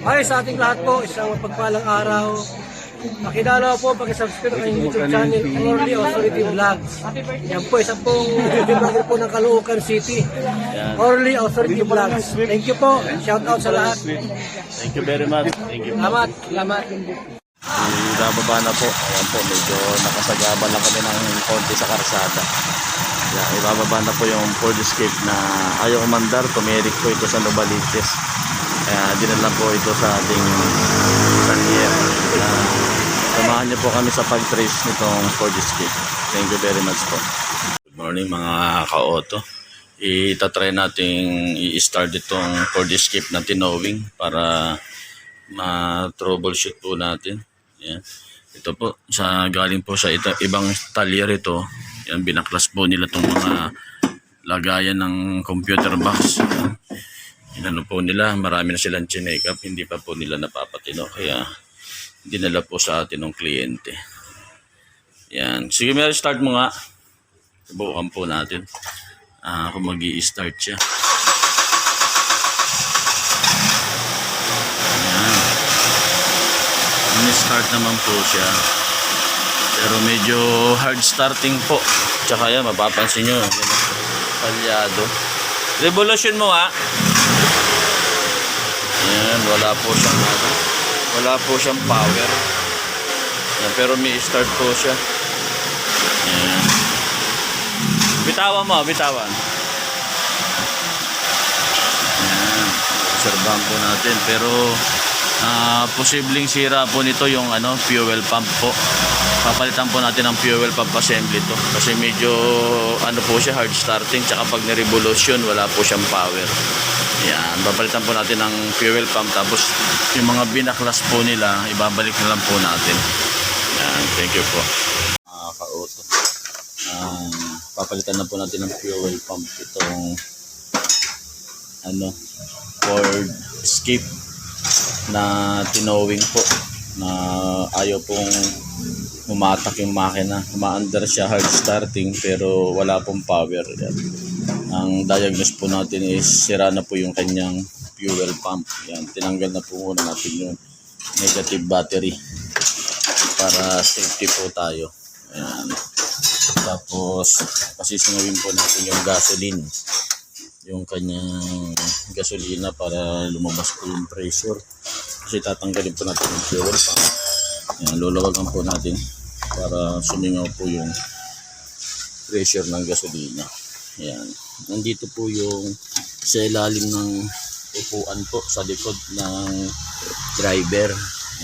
Ay, sa ating lahat po, isang mapagpalang araw. Pakilala po, pakisubscribe ang kanyang YouTube channel, Orly Authority Vlogs. Yan po, isang pong vlogger po ng Caloocan City. Orly Authority Vlogs. Thank you po. Shout out sa lahat. Thank you very much. Thank you. Salamat. Salamat. Ibababa na po. Ayan po, medyo nakasagaba lang kami ng konti sa karsada. Yan, ibababa na po yung Ford Escape na ayaw umandar. Tumirik po ito sa Novaliches. Kaya dinala po ito sa ating carrier. Samahan niyo po kami sa pag-trace nitong Ford Escape. Thank you very much po. Good morning mga ka-auto. Itatry natin i-start itong Ford Escape na tinowing para ma-troubleshoot po natin. Yan. Ito po, galing po sa ibang talyer ito. Yan, binaklas po nila itong mga lagayan ng computer box. Inano po nila, marami na silang chinek up, hindi pa po nila napapatino. Kaya dinala po sa atin ng kliyente. Yan. Sige, may start mo nga. Subukan po natin kung mag-i-start siya. Yan. Start naman po siya. Pero medyo hard starting po. Tsaka yan, mapapansin nyo. Palyado. Revolution mo nga. Yan, wala po siyang power. Yan, pero may start po siya. Yan. Bitawan mo, bitawan. Yan, obserbahan po natin. Pero posibleng sira po nito yung fuel pump po. Papalitan po natin ang fuel pump assembly to. Kasi medyo po siya, hard starting. Tsaka pag ni-revolution, wala po siyang power. Yan, babalitan po natin ang fuel pump. Tapos yung mga binaklas po nila, ibabalik na lang po natin. Yan, thank you po. Ka-auto. Papalitan na po natin ang fuel pump. Itong Ford Escape na tinowing po, na ayaw pong umatak yung makina. Umaandar siya, hard starting, pero wala pong power. Yan. Ang diagnose po natin is sira na po yung kanyang fuel pump. Yan, tinanggal na po muna natin yung negative battery para safety po tayo. Yan. Tapos pasisinawin po natin yung gasoline, yung kanyang gasolina, para lumabas po yung pressure. Kasi tatanggalin po natin yung fuel pump. Yan, lulawagan po natin para sumingaw po yung pressure ng gasolina. Yan. Nandito po yung sa ilalim ng upuan po sa likod ng driver.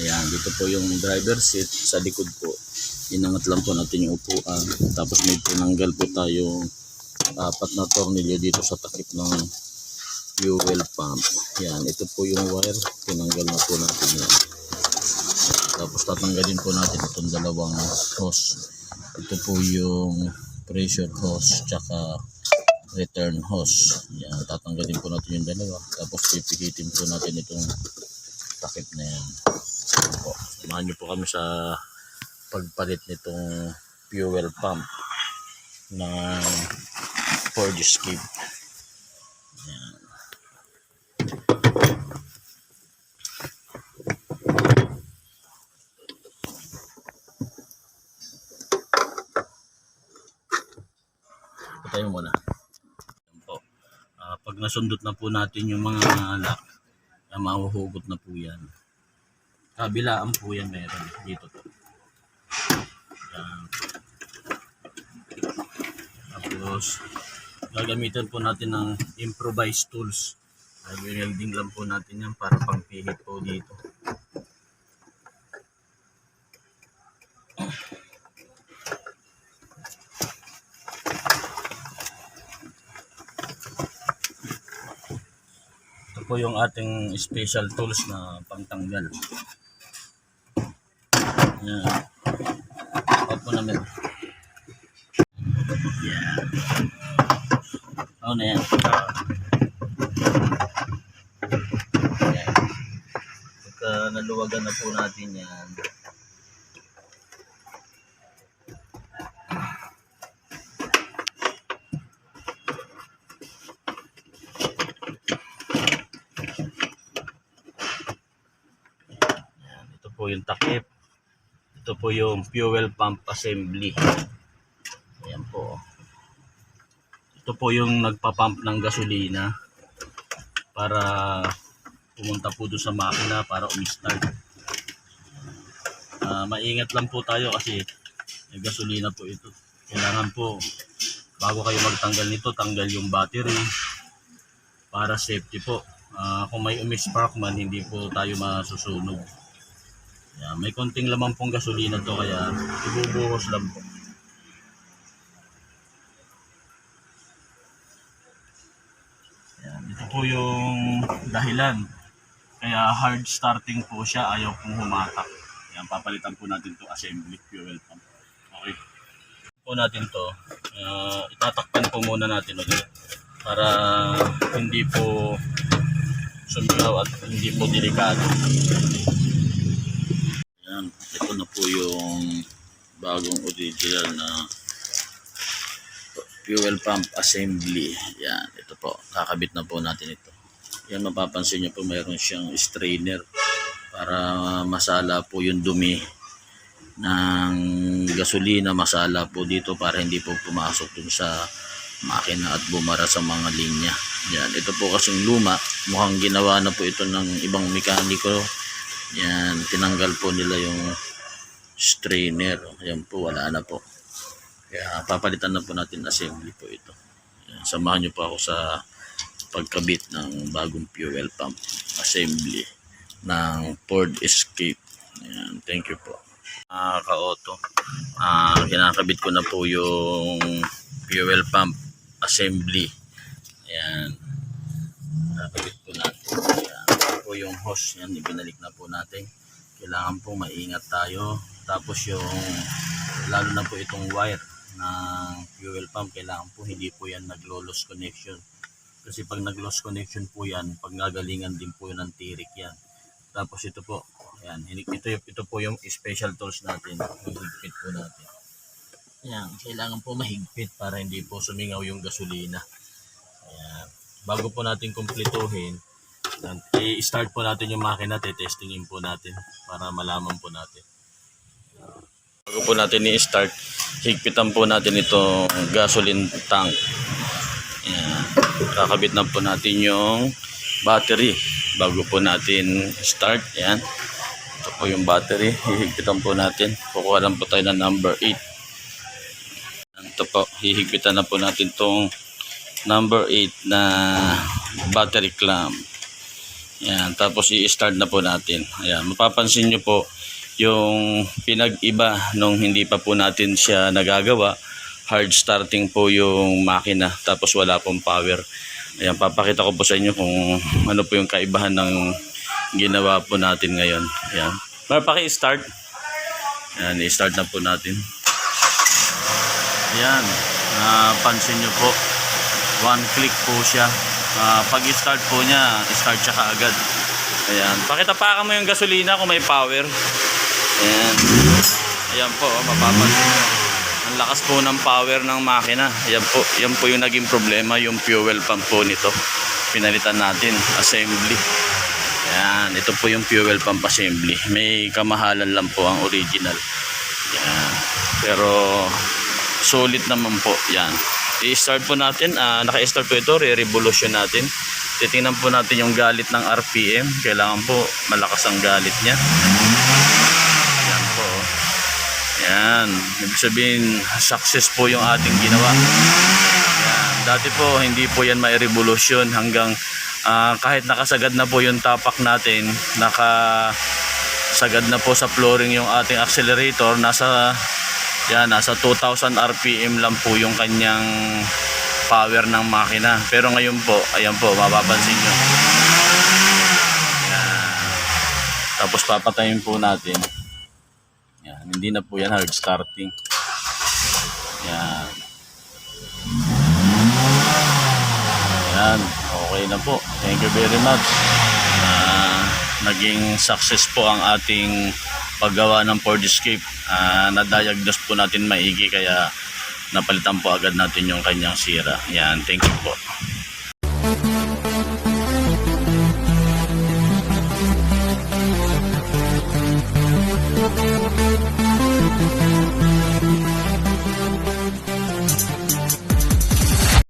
Ayan, dito po yung driver seat, sa likod po. Inangat lang po natin yung upuan. Tapos may tinanggal po tayong 4 na tornilyo dito sa takip ng fuel pump. Yan, ito po yung wire. Tinanggal na po natin yan. Tapos tatanggalin po natin itong dalawang hose. Ito po yung pressure hose tsaka return hose. Yan, tatanggalin po natin yung dalawa. Tapos pipihitin po natin itong takip na yan. Po, samahan nyo po kami sa pagpalit nitong fuel pump ng Ford Escape. Yan. Patayin muna. Pag nasundot na po natin yung mga lock, mahuhugot na po yan. Kabilaan po yan, meron dito po. Yan. Tapos gagamitan po natin ng improvised tools. Welding lang po natin yan para pangpihit po dito. Ito po yung ating special tools na pangtanggal. Yan. Pag po namin. Yan. Ano na yan? Yan. pagka naluwagan na po natin yan, ito po yung takip. Ito po yung fuel pump assembly. Ayan po. Ito po yung nagpa-pump ng gasolina para pumunta po doon sa makina para umistart. Maingat lang po tayo kasi may gasolina po ito. Kailangan po bago kayo magtanggal nito, tanggal yung battery para safety po. Kung may umispark man, hindi po tayo masusunog. May konting laman pong gasolina to kaya ibubuhos lang po. Ito po yung dahilan kaya hard starting po siya, ayaw pong humatak. Papalitan po natin to assembly fuel pump. Okay po natin to, itatakpan po muna natin ulit para hindi po sumigaw at hindi po delikado. Ito na po yung bagong original na fuel pump assembly. Yan, ito po, kakabit na po natin ito. Yan, mapapansin nyo po mayroon siyang strainer para masala po yung dumi ng gasolina, masala po dito para hindi po pumasok dun sa makina at bumara sa mga linya. Yan, ito po kasing luma, mukhang ginawa na po ito ng ibang mekaniko. Yan, tinanggal po nila yung strainer. Yan po, wala na po. Kaya papalitan na po natin assembly po ito. Yan, samahan nyo po ako sa pagkabit ng bagong fuel pump assembly ng Ford Escape. Yan, thank you po. Ka-auto, kinakabit ko na po yung fuel pump assembly. Yan, nakabit po natin. Yan po yung hose. Yan, ibinalik na po natin. Kailangan po maingat tayo. Tapos yung lalo na po itong wire ng fuel pump, kailangan po hindi po yan naglo-loss connection. Kasi pag nag-loss connection po yan, pag nagalingan din po yun ng tirik yan. Tapos ito po, ayan, ito po yung special tools natin. Mahigpit po natin. Ayan, kailangan po mahigpit para hindi po sumingaw yung gasolina. Ayan, bago po natin kumpletuhin, i-start po natin yung makina, testingin po natin para malaman po natin. Bago po natin i-start, higpitan po natin itong gasoline tank. Ayan, kakabit na po natin yung battery bago po natin start. Ayan, ito po yung battery, hihigpitan po natin. Kukuha lang po tayo ng number 8. Ito po, hihigpitan na po natin itong number 8 na battery clamp. Ayan, tapos i-start na po natin. Ayan, mapapansin nyo po yung pinag-iba nung hindi pa po natin siya nagagawa. Hard starting po yung makina, tapos wala pong power. Ayan, papakita ko po sa inyo kung ano po yung kaibahan ng ginawa po natin ngayon. Ayan, paki-start. Ayan, i-start na po natin. Ayan, pansin nyo po, one click po siya. Pag i-start po niya, start siya kaagad. Ayan, pakitapakan mo yung gasolina kung may power. Ayan, ayan po, mapapansin nyo. Ang lakas po ng power ng makina. Yan po yung naging problema, yung fuel pump po nito. Pinalitan natin, assembly. Ayan, ito po yung fuel pump assembly. May kamahalan lang po ang original. Ayan, pero solid naman po. Yan, i-start po natin. Naka-start po ito, re-revolution natin. Titingnan po natin yung galit ng RPM. Kailangan po malakas ang galit niya. Yan po. Yan, ibig sabihin success po yung ating ginawa. Yan, dati po hindi po yan may revolution hanggang kahit nakasagad na po yung tapak natin, nakasagad na po sa flooring yung ating accelerator, nasa 2,000 RPM lang po yung kanyang power ng makina. Pero ngayon po, ayan po, mapapansin nyo. Yan. Tapos papatayin po natin. Yan, hindi na po yan hard starting. Yan. Yan, okay na po. Thank you very much. naging success po ang ating paggawa ng Ford Escape. Na-diagnose po natin maigi kaya napalitan po agad natin yung kanyang sira. Yan, thank you po.